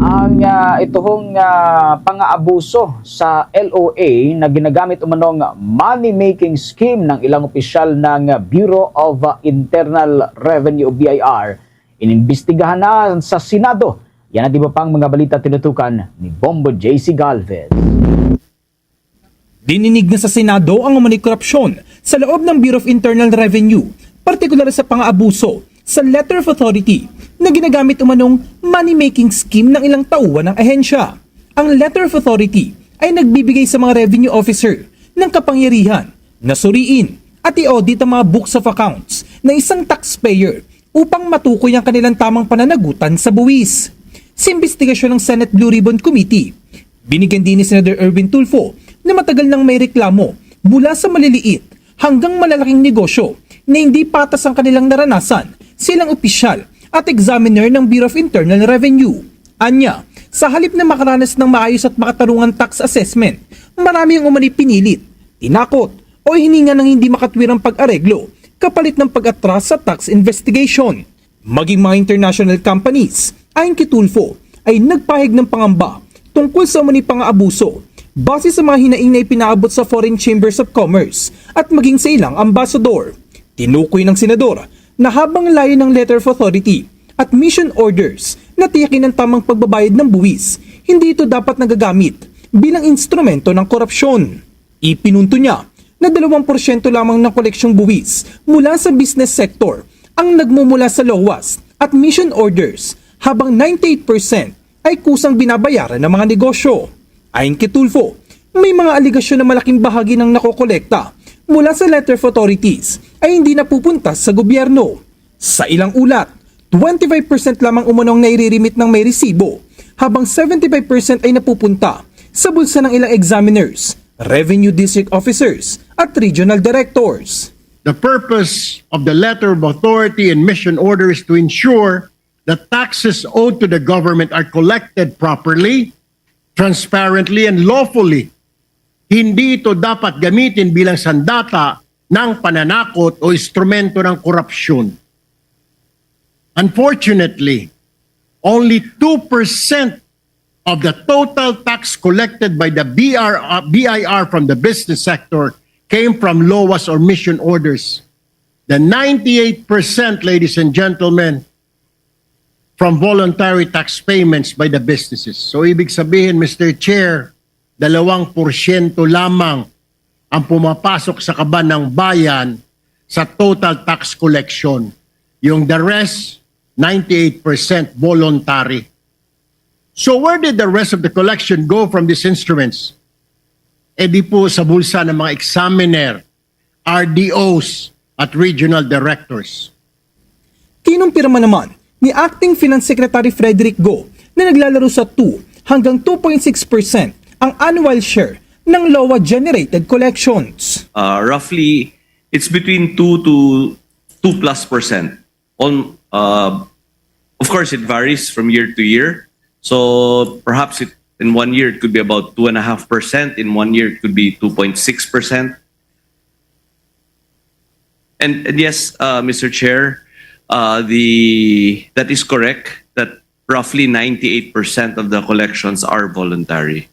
Ang pang-aabuso sa LOA na ginagamit umanong money-making scheme ng ilang opisyal ng Bureau of Internal Revenue o BIR, inimbestigahan na sa Senado. Yan at iba pang mga balita tinutukan ni Bombo JC Galvez. Dininig na sa Senado ang umano'y korupsyon sa loob ng Bureau of Internal Revenue, partikular sa pang-aabuso sa Letter of Authority na ginagamit umanong money-making scheme ng ilang tauhan ng ahensya. Ang Letter of Authority ay nagbibigay sa mga revenue officer ng kapangyarihan na suriin at i-audit ang mga books of accounts na isang taxpayer upang matukoy ang kanilang tamang pananagutan sa buwis. Sa investigasyon ng Senate Blue Ribbon Committee, binigyan din ni Senator Erwin Tulfo na matagal nang may reklamo mula sa maliliit hanggang malalaking negosyo na hindi patas ang kanilang naranasan silang opisyal at examiner ng Bureau of Internal Revenue. Anya, sa halip na makaranas ng maayos at makatarungang tax assessment, marami ang umani pinilit, tinakot o hininga ng hindi makatwirang pag-areglo kapalit ng pag-atras sa tax investigation. Maging mga international companies, ayon kay Tulfo, ay nagpahig ng pangamba tungkol sa umani pang-aabuso base sa mga hinaing na ipinaabot sa Foreign Chambers of Commerce at maging sa ilang ambassador. Tinukoy ng senador na habang layo ng Letter of Authority at mission orders na tiyakin ang tamang pagbabayad ng buwis, hindi ito dapat nagagamit bilang instrumento ng korupsyon. Ipinunto niya na 2% lamang ng koleksyong buwis mula sa business sector ang nagmumula sa LOAS at mission orders, habang 98% ay kusang binabayaran ng mga negosyo. Ayon kay Tulfo, may mga aligasyon na malaking bahagi ng nakokolekta mula sa Letter of Authorities ay hindi napupunta sa gobyerno. Sa ilang ulat, 25% lamang umanong nairirimit ng may resibo, habang 75% ay napupunta sa bulsa ng ilang examiners, revenue district officers at regional directors. The purpose of the Letter of Authority and Mission Order is to ensure that taxes owed to the government are collected properly, transparently, and lawfully. Hindi ito dapat gamitin bilang sandata ng pananakot o instrumento ng korupsyon. Unfortunately, only 2% of the total tax collected by the BIR from the business sector came from LOAS or mission orders. The 98%, ladies and gentlemen, from voluntary tax payments by the businesses. So ibig sabihin, Mr. Chair, 2% lamang ang pumapasok sa kaban ng bayan sa total tax collection. Yung the rest, 98% voluntary. So where did the rest of the collection go from these instruments? E di po sa bulsa ng mga examiner, RDOs at regional directors. Kinumpirma naman ni Acting Finance Secretary Frederick Go na naglalaro sa 2 hanggang 2.6% ang annual share ng LOA-generated collections. Roughly, it's between 2 to 2+%. Of course, it varies from year to year. So perhaps in 1 year, it could be about 2.5%. In 1 year, it could be 2.6%. And yes, Mr. Chair, that is correct, that roughly 98% of the collections are voluntary.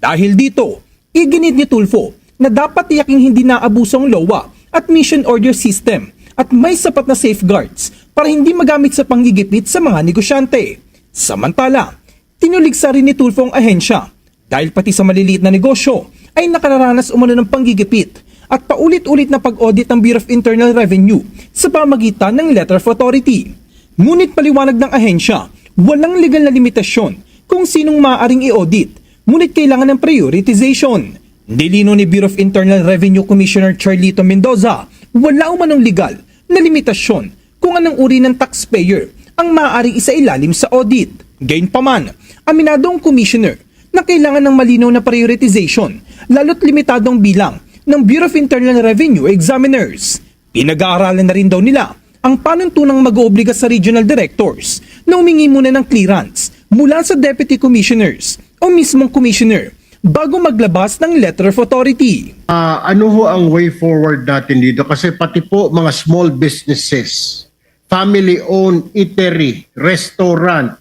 Dahil dito, iginit ni Tulfo na dapat tiyaking hindi naabuso ang LOA at mission order system at may sapat na safeguards para hindi magamit sa panggigipit sa mga negosyante. Samantala, tinuligsa rin ni Tulfo ang ahensya dahil pati sa maliliit na negosyo ay nakararanas umano ng panggigipit at paulit-ulit na pag-audit ng Bureau of Internal Revenue sa pamagitan ng Letter of Authority. Ngunit paliwanag ng ahensya, walang legal na limitasyon kung sinong maaaring i-audit, ngunit kailangan ng prioritization. Nilino ni Bureau of Internal Revenue Commissioner Charlito Mendoza, wala umanong legal na limitasyon kung anong uri ng taxpayer ang maaaring isailalim sa audit. Gayunpaman, aminado ang commissioner na kailangan ng malinaw na prioritization lalo't limitadong bilang ng Bureau of Internal Revenue examiners. Pinag-aaralan na rin daw nila ang panuntunang mag-oobliga sa regional directors na humingi muna ng clearance mula sa deputy commissioners o mismong commissioner bago maglabas ng letter of authority. Ano ho ang way forward natin dito? Kasi pati po mga small businesses, family-owned eatery, restaurant,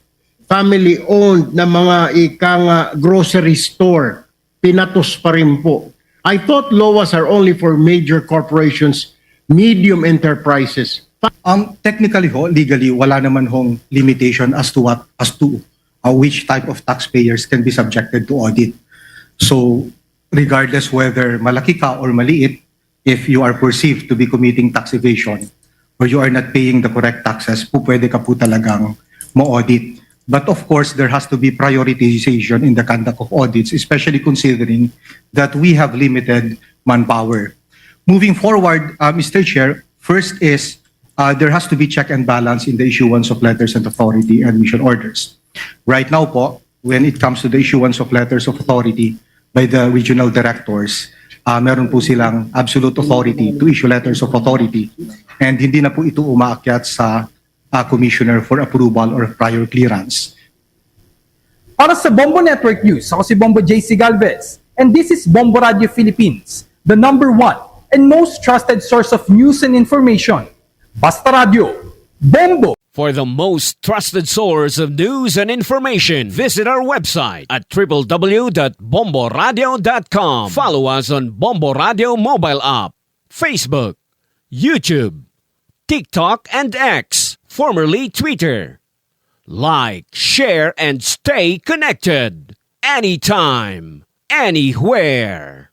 family-owned na mga grocery store, pinatos pa rin po. I thought LOAs are only for major corporations, medium enterprises. Technically ho, legally, wala naman hong limitation as to which type of taxpayers can be subjected to audit. So, regardless whether malaki ka or maliit, if you are perceived to be committing tax evasion or you are not paying the correct taxes, pwede ka po talagang ma-audit. But of course, there has to be prioritization in the conduct of audits, especially considering that we have limited manpower. Moving forward, Mr. Chair, first is there has to be check and balance in the issuance of letters of authority and mission orders. Right now po, when it comes to the issuance of letters of authority by the regional directors, meron po silang absolute authority to issue letters of authority and hindi na po ito umaakyat sa commissioner for approval or prior clearance. Para sa Bombo Network News, ako si Bombo JC Galvez, and this is Bombo Radio Philippines, the #1 and most trusted source of news and information. Basta Radio, Bombo! For the most trusted source of news and information, visit our website at www.bomboradio.com. Follow us on Bombo Radio mobile app, Facebook, YouTube, TikTok, and X, formerly Twitter. Like, share, and stay connected. Anytime, anywhere.